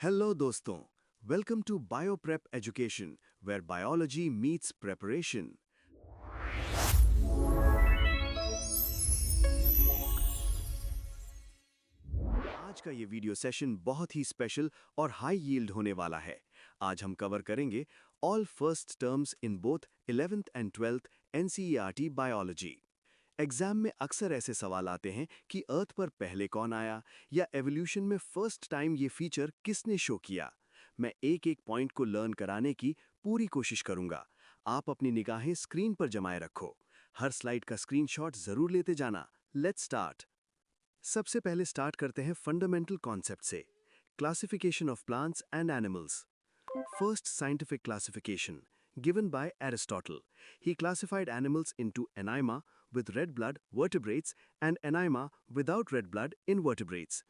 Hello दोस्तों, welcome to Bioprep education where biology meets preparation. आज का ये वीडियो सेशन बहुत ही स्पेशल और हाई यील्ड होने वाला है। आज हम कवर करेंगे all first terms in both 11th and 12th NCERT biology. Exam में अक्सर ऐसे सवाल आते हैं कि अर्थ पर पहले कौन आया या एवोल्यूशन में फर्स्ट टाइम ये फीचर किसने शो किया। मैं एक एक पॉइंट को लर्न कराने की पूरी कोशिश करूंगा। आप अपनी निगाहें स्क्रीन पर जमाए रखो। हर स्लाइड का स्क्रीनशॉट जरूर लेते जाना। Let's start. सबसे पहले स्टार्ट करते हैं फंडामेंटल कॉन्सेप्ट से, classification of plants and animals. First scientific classification, given by Aristotle. He classified animals into Anima with red blood vertebrates and Anima without red blood invertebrates.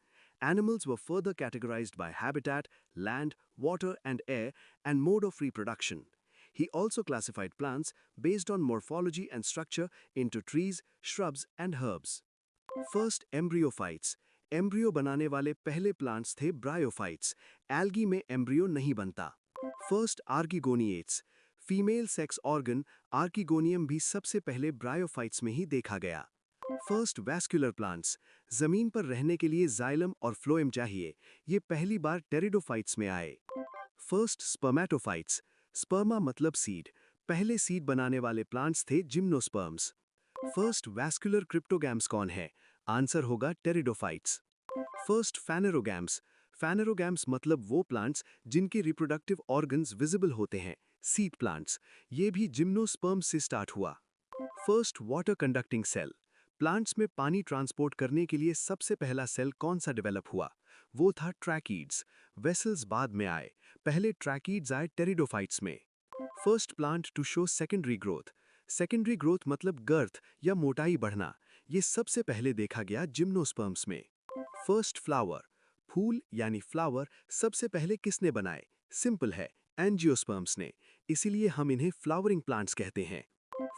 Animals were further categorized by habitat, land, water and air, and mode of reproduction. He also classified plants based on morphology and structure into trees, shrubs and herbs. First embryophytes. Embryo बनाने वाले पहले plants थे bryophytes. Algae में embryo नहीं बनता। First archegoniates. Female sex organ archegonium भी सबसे पहले ब्रायोफाइट्स में ही देखा गया। First vascular plants. जमीन पर रहने के लिए जाइलम और फ्लोएम चाहिए, ये पहली बार टेरिडोफाइट्स में आए। First spermatophytes. स्पर्मा मतलब सीड। पहले सीड बनाने वाले प्लांट्स थे जिम्नोस्पर्म्स। फर्स्ट वैस्कुलर क्रिप्टोगैम्स कौन है? आंसर होगा टेरिडोफाइट्स। फर्स्ट फैनेरोगैम्स। फैनेरोगैम्स मतलब वो प्लांट्स जिनके रिप्रोडक्टिव ऑर्गन्स विजिबल होते हैं, सीड प्लांट्स। ये भी जिम्नोस्पर्म्स से स्टार्ट हुआ। First water conducting cell. Plants में पानी ट्रांसपोर्ट करने के लिए सबसे पहला सेल कौन सा डेवलप हुआ? वो था ट्रैकीड्स। वेसल्स बाद में आए, पहले ट्रैकीड्स आए टेरिडोफाइट्स में। First plant to show secondary growth. Secondary growth मतलब गर्थ या मोटाई बढ़ना, ये सबसे पहले देखा गया जिम्नोस्पर्म्स में। First flower. फूल यानी फ्लावर सबसे पहले किसने बनाए? सिंपल है, एंजियोस्पर्म्स ने। इसीलिए हम इन्हें फ्लावरिंग प्लांट्स कहते हैं।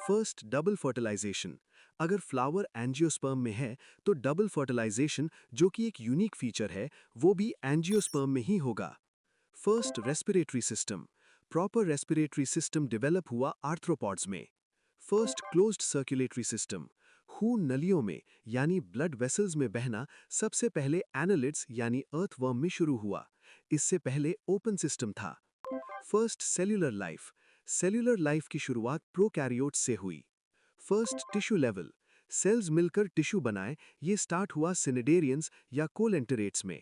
First double fertilization. अगर फ्लावर एंजियोस्पर्म में है तो डबल फर्टिलाइजेशन, जो कि एक यूनिक फीचर है, वो भी एंजियोस्पर्म में ही होगा। First respiratory system. Proper respiratory system develop हुआ आर्थ्रोपॉड्स में। First closed circulatory system. खून नलियों में यानी ब्लड वेसल्स में बहना सबसे पहले एनालिड्स यानी अर्थवर्म में शुरू हुआ। इससे पहले ओपन सिस्टम था। First cellular life. Cellular life की शुरुआत प्रोकैरियोट्स से हुई। First tissue level. सेल्स मिलकर टिश्यू बनाए, ये स्टार्ट हुआ सिनिडेरियंस या कोलेंटरेट्स में।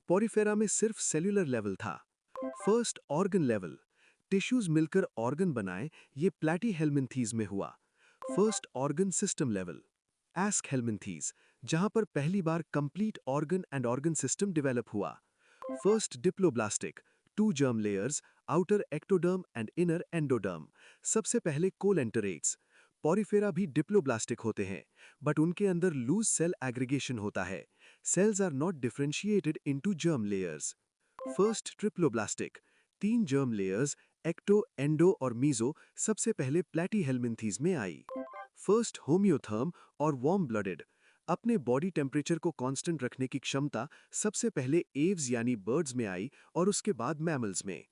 पोरिफेरा में सिर्फ सेल्यूलर लेवल था। First organ level. टिश्यूज मिलकर ऑर्गन बनाए, ये प्लैटीहेल्मिन्थीज में हुआ। First organ system level. Aschelminthes, जहां पर पहली बार complete organ and organ system develop हुआ। First diploblastic. Two germ layers, outer ectoderm and inner endoderm. सबसे पहले कोलेंटरेट्स। पॉरीफेरा भी डिप्लोब्लास्टिक होते हैं, बट उनके अंदर लूज सेल एग्रीगेशन होता है। Cells are not differentiated into germ layers. First triploblastic. तीन जर्म लेयर्स, एक्टो, एंडो और मीजो, सबसे पहले प्लैटीहेल्मिन्थीज में आई। फर्स्ट होम्योथर्म और वार्म ब्लडेड। अपने बॉडी टेम्परेचर को कांस्टेंट रखने की क्षमता सबसे पहले एव्स यानी बर्ड्स में आई और उसके बाद मैमल्स में।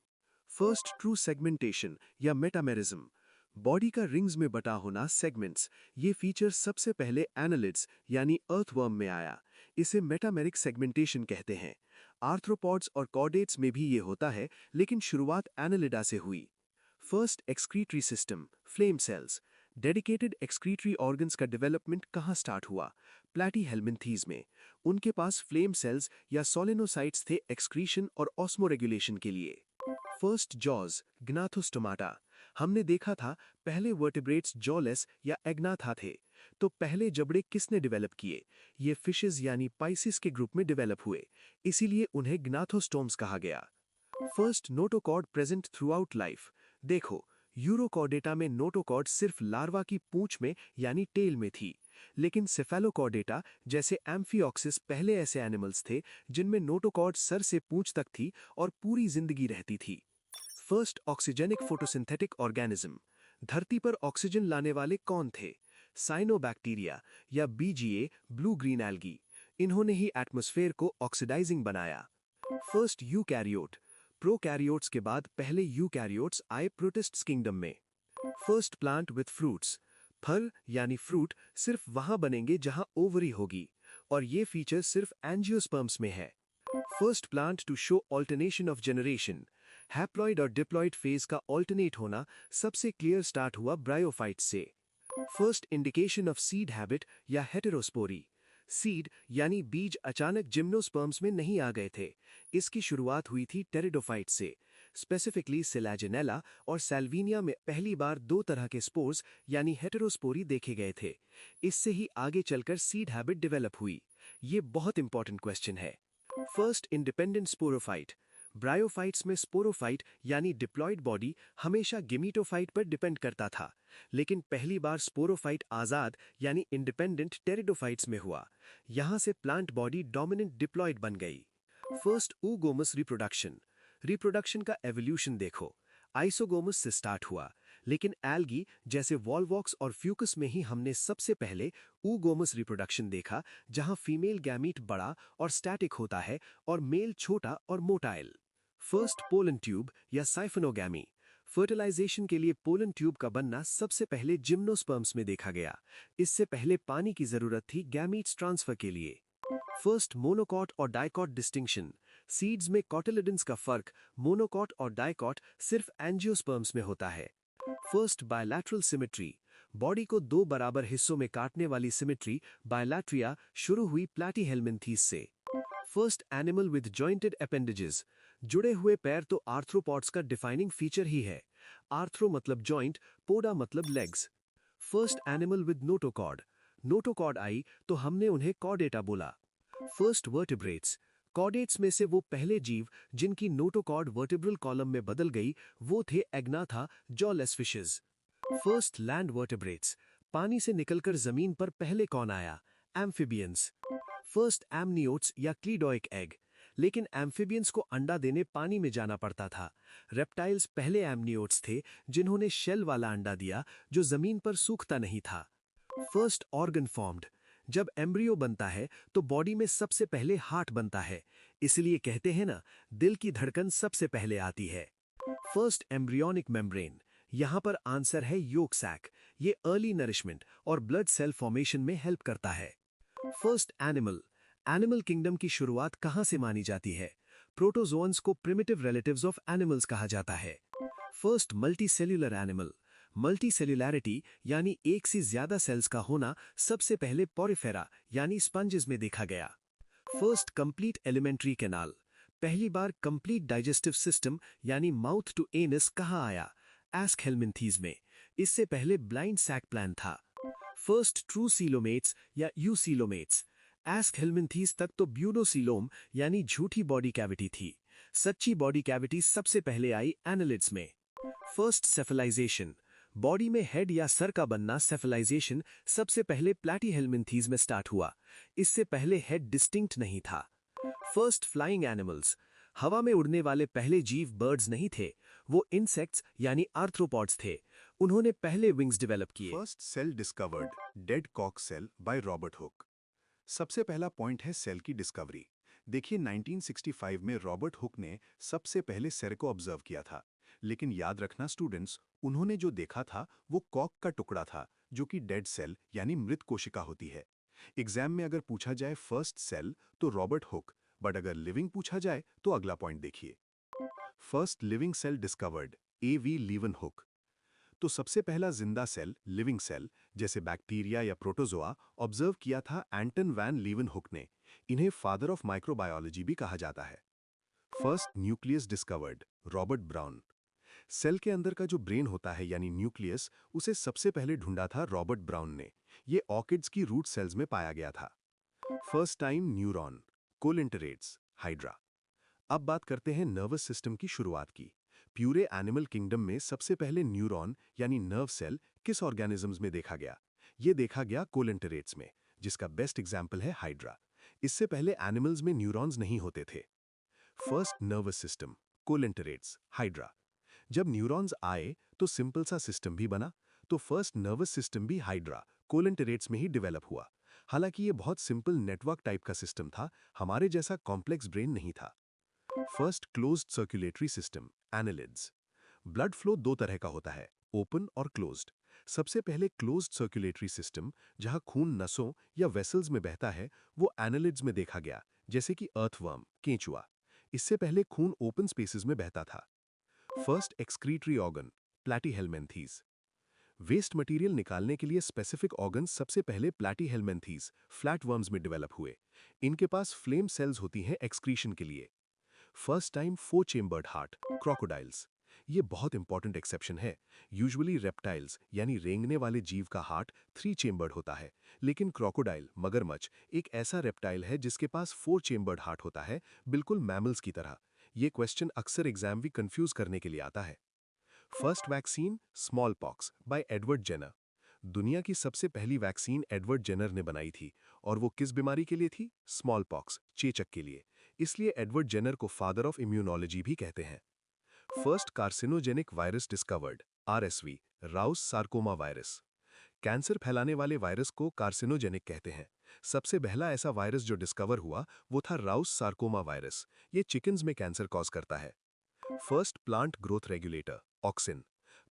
फर्स्ट ट्रू सेगमेंटेशन या मेटामेरिज्म। बॉडी का रिंग्स में बटा होना, सेगमेंट्स, ये फीचर सबसे पहले एनालिड्स यानी अर्थवर्म में आया। इसे मेटामेरिक सेगमेंटेशन कहते हैं। आर्थ्रोपॉड्स और कॉर्डेट्स में भी ये होता है, लेकिन शुरुआत एनालिडा से हुई। First excretory system, flame cells. Dedicated excretory organs का डेवलपमेंट कहाँ स्टार्ट हुआ? प्लैटीहेल्मिन्थीज में। उनके पास फ्लेम सेल्स या सोलेनोसाइट्स थे एक्सक्रीशन और ऑस्मोरेगुलेशन के लिए। First jaws, gnathostomata. हमने देखा था पहले वर्टिब्रेट्स जॉलेस या एग्नाथा थे, तो पहले जबड़े किसने डेवलप किए? ये फिशेस यानी पाइसिस के ग्रुप में डेवलप हुए, इसीलिए उन्हें ग्नाथोस्टोम्स कहा गया। First notochord present through out life. देखो, यूरोकॉर्डेटा में नोटोकॉर्ड सिर्फ लार्वा की पूंछ में यानी टेल में थी, लेकिन सेफेलोकॉर्डेटा जैसे एम्फिऑक्सिस पहले ऐसे एनिमल्स थे जिनमें नोटोकॉर्ड सर से पूंछ तक थी और पूरी जिंदगी रहती थी। First oxygenic photosynthetic organism. धरती पर ऑक्सीजन लाने वाले कौन थे? साइनोबैक्टीरिया या बीजीए, ब्लू ग्रीन एल्गी। इन्होंने ही एटमॉस्फेयर को ऑक्सीडाइजिंग बनाया। First eukaryote. प्रोकैरियोट्स के बाद पहले यूकैरियोट्स आए प्रोटिस्ट्स किंगडम में। First plant with fruits. फल यानी फ्रूट सिर्फ वहां बनेंगे जहां ओवरी होगी, और ये फीचर सिर्फ एंजियोस्पर्म्स में है। First plant to show alternation of generation. Haploid और डिप्लॉइड फेज का ऑल्टरनेट होना सबसे क्लियर स्टार्ट हुआ ब्रायोफाइट्स से। First indication of seed habit या हेटेरोस्पोरी। सीड यानी बीज अचानक जिम्नोस्पर्म्स में नहीं आ गए थे। इसकी शुरुआत हुई थी टेरिडोफाइट से। स्पेसिफिकली सिलाजिनेला और सैल्विनिया में पहली बार दो तरह के स्पोर्स यानी हेटेरोस्पोरी देखे गए थे। इससे ही आगे चलकर सीड हैबिट डेवलप हुई। ये बहुत इंपॉर्टेंट क्वेश्चन है। First independent sporophyte. ब्रायोफाइट्स में स्पोरोफाइट यानी डिप्लॉयड बॉडी हमेशा गेमीटोफाइट पर डिपेंड करता था, लेकिन पहली बार स्पोरोफाइट आजाद यानी इंडिपेंडेंट टेरिडोफाइट्स में हुआ। यहां से प्लांट बॉडी डोमिनेंट डिप्लॉयड बन गई। First oogomus reproduction. रिप्रोडक्शन का एवोल्यूशन देखो। आइसोगोमस से स्टार्ट हुआ, लेकिन एल्गी जैसे वॉलवॉक्स और फ्यूकस में ही हमने सबसे पहले oogomus रिप्रोडक्शन देखा, जहां फीमेल गैमीट बड़ा और स्टैटिक होता है और मेल छोटा और मोटाइल। फर्स्ट पोलन ट्यूब या साइफोनोगैमी। फर्टिलाइजेशन के लिए पोलन ट्यूब का बनना सबसे पहले जिम्नोस्पर्म्स में देखा गया। इससे पहले पानी की जरूरत थी गैमीट्स ट्रांसफर के लिए। फर्स्ट मोनोकॉट और डाइकॉट डिस्टिंक्शन। सीड्स में कॉटिलिडन्स का फर्क मोनोकॉट और डाइकॉट सिर्फ एंजियोस्पर्म्स में होता है। First bilateral symmetry. बॉडी को दो बराबर हिस्सों में काटने वाली सिमेट्री बायलैट्रिया शुरू हुई प्लैटीहेल्मिन्थीज से। First animal with jointed appendages. जुड़े हुए पैर तो आर्थ्रोपॉड्स का डिफाइनिंग फीचर ही है। आर्थ्रो मतलब जॉइंट, पोडा मतलब legs. First animal with notochord. Notochord आई तो हमने उन्हें कॉर्डेटा बोला। First vertebrates. कॉर्डेट्स में से वो पहले जीव जिनकी नोटोकॉर्ड वर्टिब्रल कॉलम में बदल गई वो थे agnatha jawless fishes. First land vertebrates. पानी से निकलकर जमीन पर पहले कौन आया? एम्फिबियंस। फर्स्ट एमनियोट्स या क्लीडोइक एग। लेकिन एम्फिबियंस को अंडा देने पानी में जाना पड़ता था। रेप्टाइल्स पहले एमनियोट्स थे जिन्होंने शेल वाला अंडा दिया जो जमीन पर सूखता नहीं था। First organ formed. जब एम्ब्रियो बनता है तो बॉडी में सबसे पहले हार्ट बनता है। इसलिए कहते हैं ना, दिल की धड़कन सबसे पहले आती है। First embryonic membrane. यहां पर आंसर है योक सैक। ये अर्ली नरिशमेंट और ब्लड सेल फॉर्मेशन में हेल्प करता है। First animal. एनिमल किंगडम की शुरुआत कहां से मानी जाती है? प्रोटोजोअन्स को प्रिमिटिव रिलेटिव्स ऑफ एनिमल्स कहा जाता है। First multicellular animal. मल्टीसेल्युलैरिटी यानी एक से ज्यादा सेल्स का होना सबसे पहले पोरिफेरा यानी स्पंजेस में देखा गया। First complete alimentary canal. पहली बार कंप्लीट डाइजेस्टिव सिस्टम यानी माउथ टू एनस कहाँ आया? एस्कहेलमिन्थीज में। इससे पहले ब्लाइंड सैक प्लान था। फर्स्ट ट्रू सीलोमेट्स या यूसीलोमेट्स। एस्कहेलमिन्थीज तक तो ब्यूडोसीलोम यानी झूठी बॉडी कैविटी थी। सच्ची बॉडी कैविटी सबसे पहले आई एनालिड्स में। फर्स्ट सेफलाइजेशन। बॉडी में हेड या सर का बनना सेफलाइजेशन सबसे पहले प्लैटीहेल्मिन्थीज में स्टार्ट हुआ। इससे पहले हेड डिस्टिंक्ट नहीं था। First flying animals. हवा में उड़ने वाले पहले जीव बर्ड्स नहीं थे, वो इंसेक्ट्स यानी आर्थ्रोपॉड्स थे। उन्होंने पहले विंग्स डेवलप किए। फर्स्ट सेल डिस्कवर्ड, डेड कॉक सेल बाय रॉबर्ट हुक। सबसे पहला पॉइंट है सेल की डिस्कवरी। देखिए 1965 में रॉबर्ट हुक ने सबसे पहले सेल को ऑब्जर्व किया था। लेकिन याद रखना स्टूडेंट्स, उन्होंने जो देखा था वो कॉक का टुकड़ा था, जो कि डेड सेल यानी मृत कोशिका होती है। एग्जाम में अगर पूछा जाए फर्स्ट सेल तो रॉबर्ट हुक, बट अगर लिविंग पूछा जाए तो अगला पॉइंट देखिए। First living cell discovered, A.V. Leeuwenhoek. तो सबसे पहला जिंदा सेल लिविंग सेल जैसे बैक्टीरिया या प्रोटोजोआ ऑब्जर्व किया था एंटन वैन लीवनहुक ने। इन्हें फादर ऑफ माइक्रोबायोलॉजी भी कहा जाता है। First nucleus discovered, Robert Brown. Cell के अंदर का जो ब्रेन होता है यानी न्यूक्लियस, उसे सबसे पहले ढूंढा था रॉबर्ट ब्राउन ने। ये ऑर्किड्स की रूट सेल्स में पाया गया था। First time neuron, coelenterates, hydra. अब बात करते हैं नर्वस सिस्टम की शुरुआत की। प्यूरे एनिमल किंगडम में सबसे पहले न्यूरॉन यानी नर्व सेल किस ऑर्गेनिजम्स में देखा गया? ये देखा गया कोलिंटरेट्स में, जिसका बेस्ट एग्जाम्पल है हाइड्रा। इससे पहले एनिमल्स में न्यूरॉन्स नहीं होते थे। First nervous system, coelenterates, hydra. जब न्यूरॉन्स आए तो सिंपल सा सिस्टम भी बना, तो फर्स्ट नर्वस सिस्टम भी हाइड्रा कोलिंटरेट्स में ही डेवलप हुआ। हालांकि ये बहुत सिंपल नेटवर्क टाइप का सिस्टम था, हमारे जैसा कॉम्प्लेक्स ब्रेन नहीं था। First closed circulatory system, annelids. Blood flow दो तरह का होता है, ओपन और क्लोज्ड। सबसे पहले क्लोज्ड सर्कुलेटरी सिस्टम, जहां खून नसों या वेसल्स में बहता है, वो एनालिड्स में देखा गया, जैसे कि अर्थवर्म, केंचुआ। इससे पहले खून ओपन स्पेसेस में बहता था। First excretory organ, platyhelminthes. Waste material निकालने के लिए स्पेसिफिक ऑर्गन्स सबसे पहले प्लैटीहेल्मिन्थीज, फ्लैटवर्म्स में डेवलप हुए। इनके पास फ्लेम सेल्स होती हैं एक्सक्रीशन के लिए। First time 4 chambered heart, crocodiles. ये बहुत इंपॉर्टेंट एक्सेप्शन है। यूजुअली रेप्टाइल्स यानी रेंगने वाले जीव का हार्ट 3 चेम्बर्ड होता है, लेकिन क्रोकोडाइल, मगरमच्छ, एक ऐसा रेप्टाइल है जिसके पास 4 चेम्बर्ड हार्ट होता है, बिल्कुल मैमल्स की तरह। ये क्वेश्चन अक्सर एग्जाम भी कंफ्यूज करने के लिए आता है। First vaccine, smallpox, by Edward Jenner. दुनिया की सबसे पहली वैक्सीन एडवर्ड जेनर ने बनाई थी, और वो किस बीमारी के लिए थी? स्मॉल पॉक्स, चेचक के लिए। इसलिए एडवर्ड जेनर को फादर ऑफ इम्यूनोलॉजी भी कहते हैं। First carcinogenic virus discovered, RSV, Rouse sarcoma virus. Cancer फैलाने वाले वायरस को कार्सिनोजेनिक कहते हैं। सबसे पहला ऐसा वायरस जो डिस्कवर हुआ वो था राउस सार्कोमा वायरस। ये चिकन्स में कैंसर कॉज करता है। First plant growth regulator, auxin.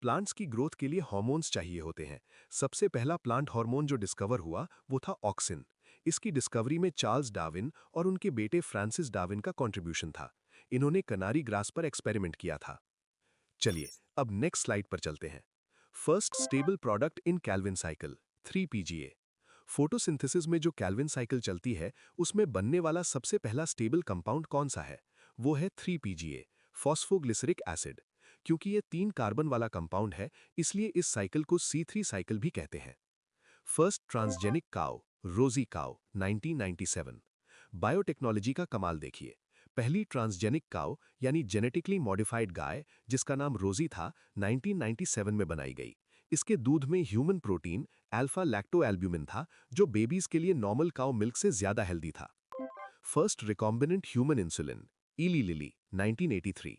Plants की ग्रोथ के लिए हार्मोन्स चाहिए होते हैं। सबसे पहला प्लांट हार्मोन जो डिस्कवर हुआ वो था ऑक्सिन। इसकी डिस्कवरी में चार्ल्स डार्विन और उनके बेटे फ्रांसिस डार्विन का कंट्रीब्यूशन था। इन्होंने कनारी ग्रास पर एक्सपेरिमेंट किया था। चलिए अब नेक्स्ट स्लाइड पर चलते हैं। First stable product in Calvin cycle, 3 PGA। Photosynthesis में जो कैल्विन साइकिल चलती है, उसमें बनने वाला सबसे पहला स्टेबल कंपाउंड कौन सा है? वो है 3 PGA, फॉस्फोग्लिसरिक एसिड। क्योंकि ये 3 कार्बन वाला कंपाउंड है, इसलिए इस साइकिल को C3 साइकिल भी कहते हैं। फर्स्ट ट्रांसजेनिक काउ, रोजी काउ, 1997। बायोटेक्नोलॉजी का कमाल देखिए। पहली ट्रांसजेनिक काउ यानी जेनेटिकली मॉडिफाइड गाय, जिसका नाम रोजी था, 1997 में बनाई गई। इसके दूध में ह्यूमन प्रोटीन अल्फा लैक्टोएल्ब्यूमिन था, जो बेबीज के लिए नॉर्मल काउ मिल्क से ज्यादा हेल्दी था। फर्स्ट रिकॉम्बिनेंट ह्यूमन इंसुलिन, इली लिली, 1983।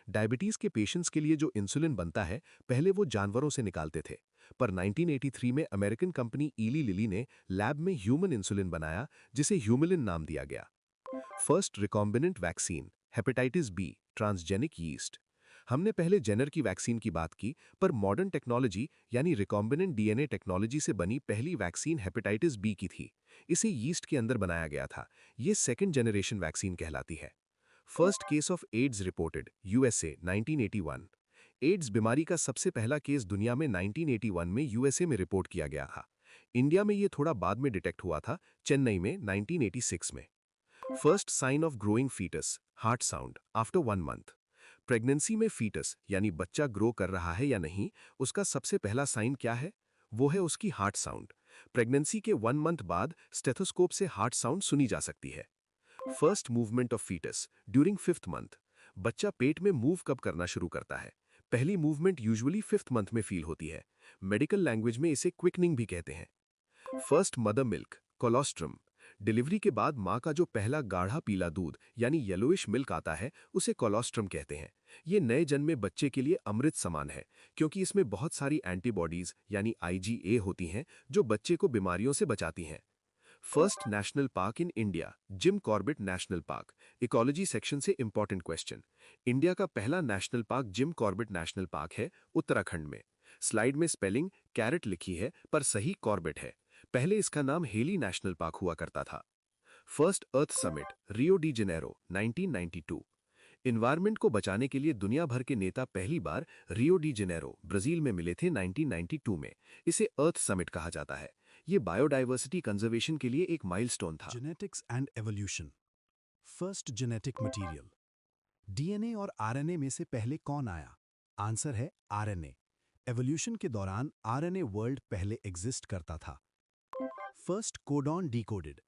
डायबिटीज के पेशेंट्स के लिए जो इंसुलिन बनता है, पहले वो जानवरों से निकालते थे, पर 1983 में अमेरिकन कंपनी इली लिली ने लैब में ह्यूमन इंसुलिन बनाया, जिसे ह्यूमिलिन नाम दिया गया। First recombinant vaccine, hepatitis B, transgenic yeast. हमने पहले जेनर की वैक्सीन की बात की, पर मॉडर्न टेक्नोलॉजी यानी रिकॉम्बिनेंट डीएनए टेक्नोलॉजी से बनी पहली वैक्सीन हेपेटाइटिस बी की थी। इसे यीस्ट के अंदर बनाया गया था। ये सेकंड जनरेशन वैक्सीन कहलाती है। First case of AIDS reported, USA, 1981। AIDS बीमारी का सबसे पहला केस दुनिया में 1981 में यूएसए में रिपोर्ट किया गया था। इंडिया में ये थोड़ा बाद में डिटेक्ट हुआ था, चेन्नई में 1986 में। First sign of growing foetus, heart sound, after 1 month. Pregnancy में फीटस यानी बच्चा ग्रो कर रहा है या नहीं, उसका सबसे पहला साइन क्या है? वो है उसकी हार्ट साउंड। प्रेगनेंसी के 1 मंथ बाद स्टेथोस्कोप से हार्ट साउंड सुनी जा सकती है। First movement of foetus during 5th month. बच्चा पेट में मूव कब करना शुरू करता है? पहली मूवमेंट यूजुअली 5th मंथ में फील होती है। मेडिकल लैंग्वेज में इसे क्विकनिंग भी कहते हैं। First mother milk, colostrum. Delivery के बाद माँ का जो पहला गाढ़ा पीला दूध यानी येलोइश मिल्क आता है, उसे कोलोस्ट्रम कहते हैं। ये नए जन्मे बच्चे के लिए अमृत समान है, क्योंकि इसमें बहुत सारी एंटीबॉडीज यानी IgA होती हैं, जो बच्चे को बीमारियों से बचाती हैं। First national park in India, Jim Corbett national park. Ecology section से इंपॉर्टेंट क्वेश्चन। इंडिया का पहला national park Jim Corbett national park है, उत्तराखंड में। स्लाइड में स्पेलिंग कैरेट लिखी है, पर सही कॉर्बेट है। पहले इसका नाम हेली नेशनल पार्क हुआ करता था। First earth summit, Rio de Janeiro, 1992। Environment को बचाने के लिए दुनिया भर के नेता पहली बार रियो डी जेनेरो, ब्राजील में मिले थे 1992 में। इसे अर्थ समिट कहा जाता है। ये बायोडाइवर्सिटी कंजर्वेशन के लिए एक माइलस्टोन था। Genetics and evolution. First genetic material. DNA और आरएनए में से पहले कौन आया? आंसर है आरएनए। एवोल्यूशन के दौरान आरएनए वर्ल्ड पहले एग्जिस्ट करता था। First codon decoded.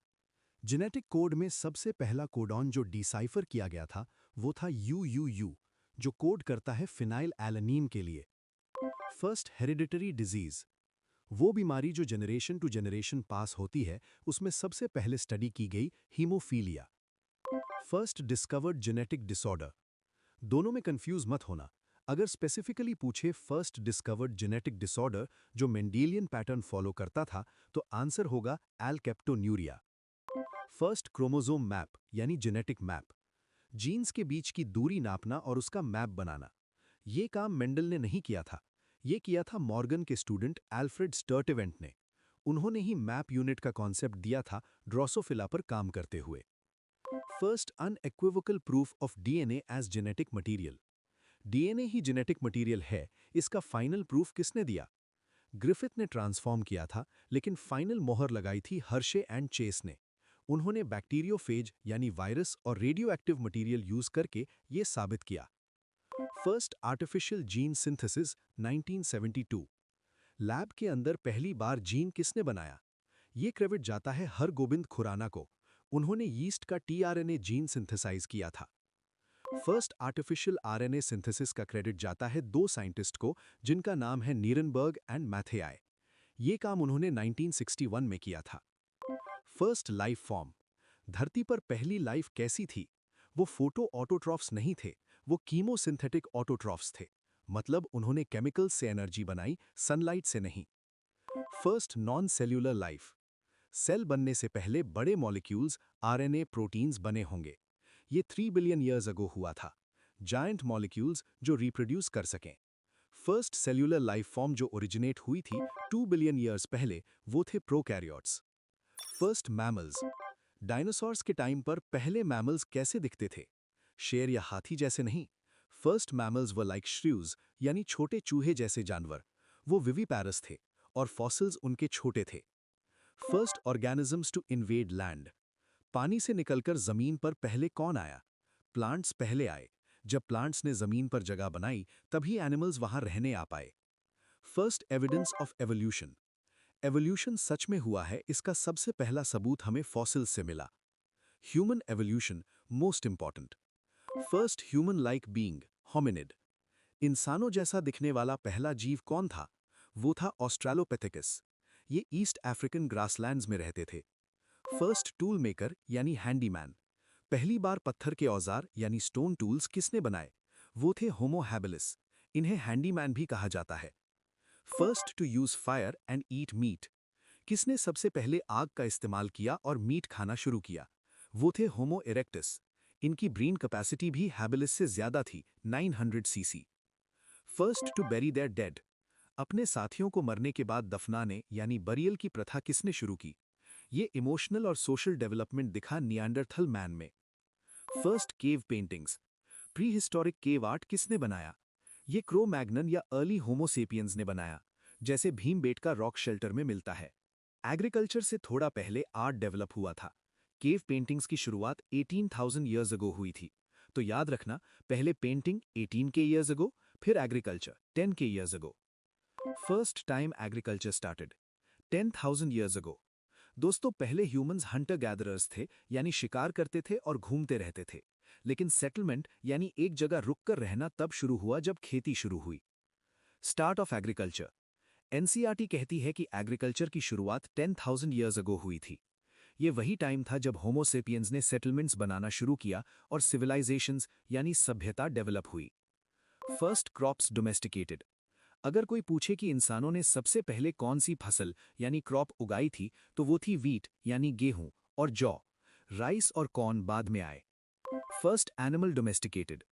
Genetic code में सबसे पहला कोडॉन जो डिसाइफर किया गया था वो था UUU, जो कोड करता है फिनाइल एलानीन के लिए। First hereditary disease. वो बीमारी जो जनरेशन टू जनरेशन पास होती है, उसमें सबसे पहले स्टडी की गई haemophilia. First discovered genetic disorder. दोनों में कंफ्यूज मत होना। अगर स्पेसिफिकली पूछे फर्स्ट डिस्कवर्ड जेनेटिक डिसऑर्डर जो मेंडेलियन पैटर्न फॉलो करता था, तो आंसर होगा एल्केप्टोन्यूरिया। फर्स्ट क्रोमोसोम मैप यानी जेनेटिक मैप। जीन्स के बीच की दूरी नापना और उसका मैप बनाना। ये काम मेंडल ने नहीं किया था, ये किया था मॉर्गन के स्टूडेंट एल्फ्रेड स्टर्टेवेंट ने। उन्होंने ही मैप यूनिट का कॉन्सेप्ट दिया था ड्रोसोफिला पर काम करते हुए। First unequivocal proof of DNA as genetic material. DNA ही जेनेटिक मटीरियल है, इसका फाइनल प्रूफ किसने दिया? ग्रिफिथ ने ट्रांसफॉर्म किया था, लेकिन फाइनल मोहर लगाई थी हर्शे एंड चेस ने। उन्होंने बैक्टीरियोफेज यानी वायरस और रेडियो एक्टिव मटीरियल यूज करके ये साबित किया। First artificial gene synthesis 1972। Lab के अंदर पहली बार जीन किसने बनाया? ये क्रेडिट जाता है हरगोबिंद खुराना को। उन्होंने यीस्ट का टीआरएनए जीन सिंथेसाइज किया था। फर्स्ट आर्टिफिशियल आरएनए सिंथेसिस का क्रेडिट जाता है दो साइंटिस्ट को, जिनका नाम है नीरनबर्ग एंड मैथेआई। ये काम उन्होंने 1961 में किया था। First life form. धरती पर पहली लाइफ कैसी थी? वो फोटो ऑटोट्रॉफ्स नहीं थे, वो कीमोसिंथेटिक ऑटोट्रॉफ्स थे। मतलब उन्होंने केमिकल्स से एनर्जी बनाई, सनलाइट से नहीं। First non cellular life. Cell बनने से पहले बड़े मॉलिक्यूल्स आरएनए प्रोटीन्स बने होंगे। ये 3 बिलियन ईयर्स अगो हुआ था। जायंट मॉलिक्यूल्स जो रिप्रोड्यूस कर सकें। फर्स्ट सेल्यूलर लाइफ फॉर्म जो ओरिजिनेट हुई थी 2 बिलियन ईयर्स पहले, वो थे प्रोकैरियोट्स। First mammals. डायनासोर्स के टाइम पर पहले मैमल्स कैसे दिखते थे? शेर या हाथी जैसे नहीं। फर्स्ट मैमल्स वर लाइक श्रीव्स, यानी छोटे चूहे जैसे जानवर। वो विविपैरस थे और फॉसिल्स उनके छोटे थे। First organisms to invade land. पानी से निकलकर जमीन पर पहले कौन आया? प्लांट्स पहले आए। जब प्लांट्स ने जमीन पर जगह बनाई, तभी एनिमल्स वहां रहने आ पाए। First evidence of evolution. Evolution सच में हुआ है, इसका सबसे पहला सबूत हमें फॉसिल्स से मिला। Human evolution most important. First human like being, hominid. इंसानों जैसा दिखने वाला पहला जीव कौन था? वो था ऑस्ट्रेलोपिथेकस। ये ईस्ट अफ्रीकन ग्रासलैंड्स में रहते थे। फर्स्ट टूल मेकर यानी हैंडीमैन। पहली बार पत्थर के औजार यानी स्टोन टूल्स किसने बनाए? वो थे होमो हैबिलिस। इन्हें हैंडीमैन भी कहा जाता है। First to use fire and eat meat. किसने सबसे पहले आग का इस्तेमाल किया और मीट खाना शुरू किया? वो थे होमो इरेक्टस। इनकी ब्रेन कैपेसिटी भी हैबिलिस से ज्यादा थी, 900 cc. First to bury their dead. अपने साथियों को मरने के बाद दफनाने यानी बरियल की प्रथा किसने शुरू की? ये इमोशनल और सोशल डेवलपमेंट दिखा नियांडरथल मैन में। First cave paintings. Pre historic cave art किसने बनाया? ये क्रो मैग्नन या अर्ली होमोसेपियंस ने बनाया, जैसे भीमबेटका रॉक शेल्टर में मिलता है। एग्रीकल्चर से थोड़ा पहले आर्ट डेवलप हुआ था। केव पेंटिंग्स की शुरुआत 18,000 ईयर्स अगो हुई थी। तो याद रखना, पहले पेंटिंग 18 के ईयर्स अगो, फिर एग्रीकल्चर 10 के years ago. First time agriculture started 10,000 years ago. दोस्तों, पहले ह्यूमंस हंटर गैदरर्स थे, यानी शिकार करते थे और घूमते रहते थे। लेकिन सेटलमेंट यानी एक जगह रुककर रहना तब शुरू हुआ जब खेती शुरू हुई। Start of agriculture. एनसीईआरटी कहती है कि एग्रीकल्चर की शुरुआत 10,000 ईयर्स अगो हुई थी। ये वही टाइम था जब होमोसेपियंस ने सेटलमेंट्स बनाना शुरू किया और सिविलाइजेशंस यानी सभ्यता डेवलप हुई। First crops domesticated. अगर कोई पूछे कि इंसानों ने सबसे पहले कौन सी फसल यानी क्रॉप उगाई थी, तो वो थी वीट यानी गेहूं और जौ। राइस और कॉर्न बाद में आए। First animal domesticated.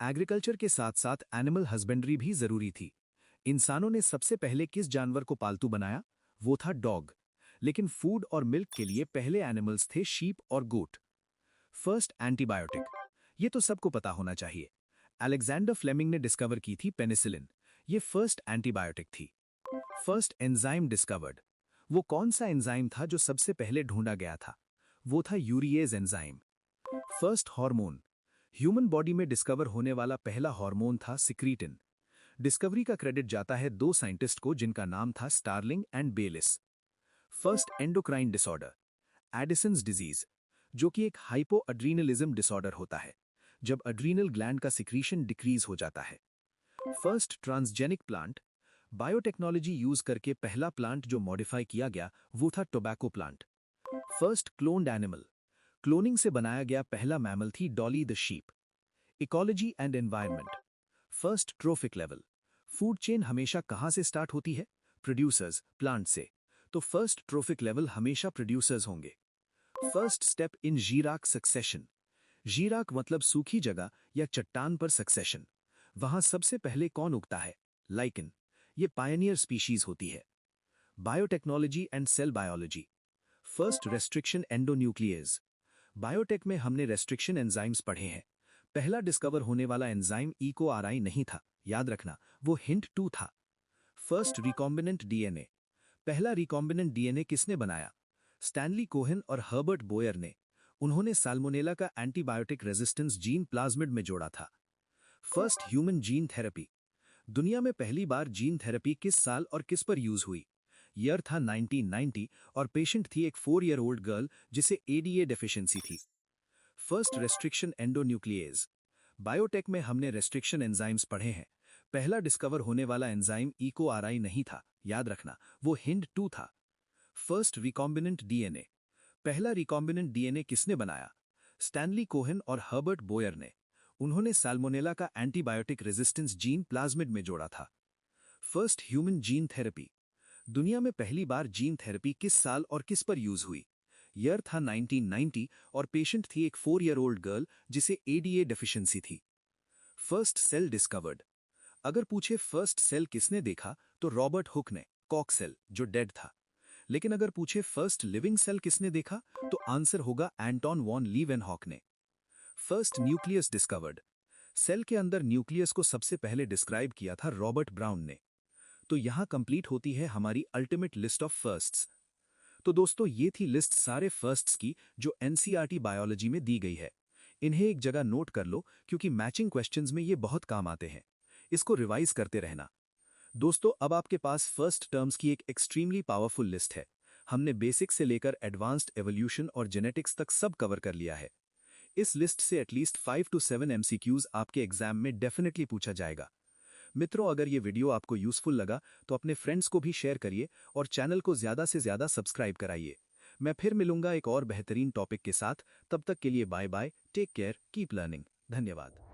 एग्रीकल्चर के साथ साथ एनिमल हस्बेंड्री भी जरूरी थी। इंसानों ने सबसे पहले किस जानवर को पालतू बनाया? वो था डॉग। लेकिन फूड और मिल्क के लिए पहले एनिमल्स थे शीप और गोट। First antibiotic. ये तो सबको पता होना चाहिए। अलेक्जेंडर फ्लेमिंग ने डिस्कवर की थी पेनिसिलिन। ये फर्स्ट एंटीबायोटिक थी। First enzyme discovered. वो कौन सा एंजाइम था जो सबसे पहले ढूंढा गया था? वो था urease enzyme. First hormone. Human body में डिस्कवर होने वाला पहला हार्मोन था सिक्रीटिन। डिस्कवरी का क्रेडिट जाता है दो साइंटिस्ट को, जिनका नाम था Starling and Bayliss. First endocrine disorder, Addison's disease, जो कि एक हाइपोअड्रीनलिज्म डिसऑर्डर होता है, जब अड्रीनल ग्लैंड का सिक्रीशन डिक्रीज हो जाता है। First transgenic plant. Biotechnology use करके पहला प्लांट जो मॉडिफाई किया गया वो था tobacco plant. First cloned animal. Cloning से बनाया गया पहला मैमल थी Dolly the sheep. Ecology and environment. First trophic level. Food chain हमेशा कहां से स्टार्ट होती है? प्रोड्यूसर्स, प्लांट से। तो फर्स्ट ट्रोफिक लेवल हमेशा प्रोड्यूसर्स होंगे। First step in xerarch succession. Xerarch मतलब सूखी जगह या चट्टान पर सक्सेशन। वहां सबसे पहले कौन उगता है? लाइकन। ये पायनियर स्पीशीज होती है। Biotechnology and cell biology. First restriction endonuclease. Biotech में हमने रेस्ट्रिक्शन एंजाइम्स पढ़े हैं। पहला डिस्कवर होने वाला एंजाइम EcoRI नहीं था, याद रखना, वो Hint2 था। First recombinant DNA. पहला रिकॉम्बिनेंट डीएनए किसने बनाया? स्टैनली कोहेन और हर्बर्ट बोयर ने। उन्होंने साल्मोनेला का एंटीबायोटिक रेजिस्टेंस जीन प्लाज्मिड में जोड़ा था। First human gene therapy. दुनिया में पहली बार जीन थेरेपी किस साल और किस पर यूज हुई? ईयर था 1990 और पेशेंट थी एक 4 ईयर ओल्ड गर्ल जिसे ADA डेफिशिएंसी थी। First restriction endonuclease. बायोटेक में हमने रेस्ट्रिक्शन एंजाइम्स पढ़े हैं। पहला डिस्कवर होने वाला एंजाइम EcoRI नहीं था, याद रखना, वो Hint2 था। First recombinant DNA. पहला रिकॉम्बिनेंट डीएनए किसने बनाया? स्टैनली कोहेन और हर्बर्ट बोयर ने। उन्होंने साल्मोनेला का एंटीबायोटिक रेजिस्टेंस जीन प्लाज्मिड में जोड़ा था। First human gene therapy. दुनिया में पहली बार जीन थेरेपी किस साल और किस पर यूज हुई? ईयर था 1990 और पेशेंट थी एक 4 ईयर ओल्ड गर्ल जिसे ADA डेफिशिएंसी थी। First cell discovered. अगर पूछे फर्स्ट सेल किसने देखा तो रॉबर्ट हुक ने, कॉक सेल, जो डेड था। लेकिन अगर पूछे फर्स्ट लिविंग सेल किसने देखा तो आंसर होगा एंटोन वॉन लीवेनहॉक ने। First nucleus discovered. सेल के अंदर न्यूक्लियस को सबसे पहले डिस्क्राइब किया था रॉबर्ट ब्राउन ने। तो यहां कंप्लीट होती है हमारी अल्टीमेट लिस्ट ऑफ फर्स्ट्स। तो दोस्तों, ये थी लिस्ट सारे फर्स्ट्स की जो NCERT बायोलॉजी में दी गई है। इन्हें एक जगह नोट कर लो क्योंकि मैचिंग क्वेश्चंस में ये बहुत काम आते हैं। इसको रिवाइज करते रहना। दोस्तों, अब आपके पास फर्स्ट टर्म्स की एक एक्सट्रीमली पावरफुल लिस्ट है। हमने बेसिक से लेकर एडवांस्ड एवोल्यूशन और जेनेटिक्स तक सब कवर कर लिया है। इस लिस्ट से एटलीस्ट 5 to 7 MCQs आपके एग्जाम में डेफिनेटली पूछा जाएगा। मित्रों, अगर ये वीडियो आपको यूजफुल लगा तो अपने फ्रेंड्स को भी शेयर करिए और चैनल को ज़्यादा से ज़्यादा सब्सक्राइब कराइए। मैं फिर मिलूंगा एक और बेहतरीन टॉपिक के साथ। तब तक के लिए bye bye, take care, keep learning. धन्यवाद।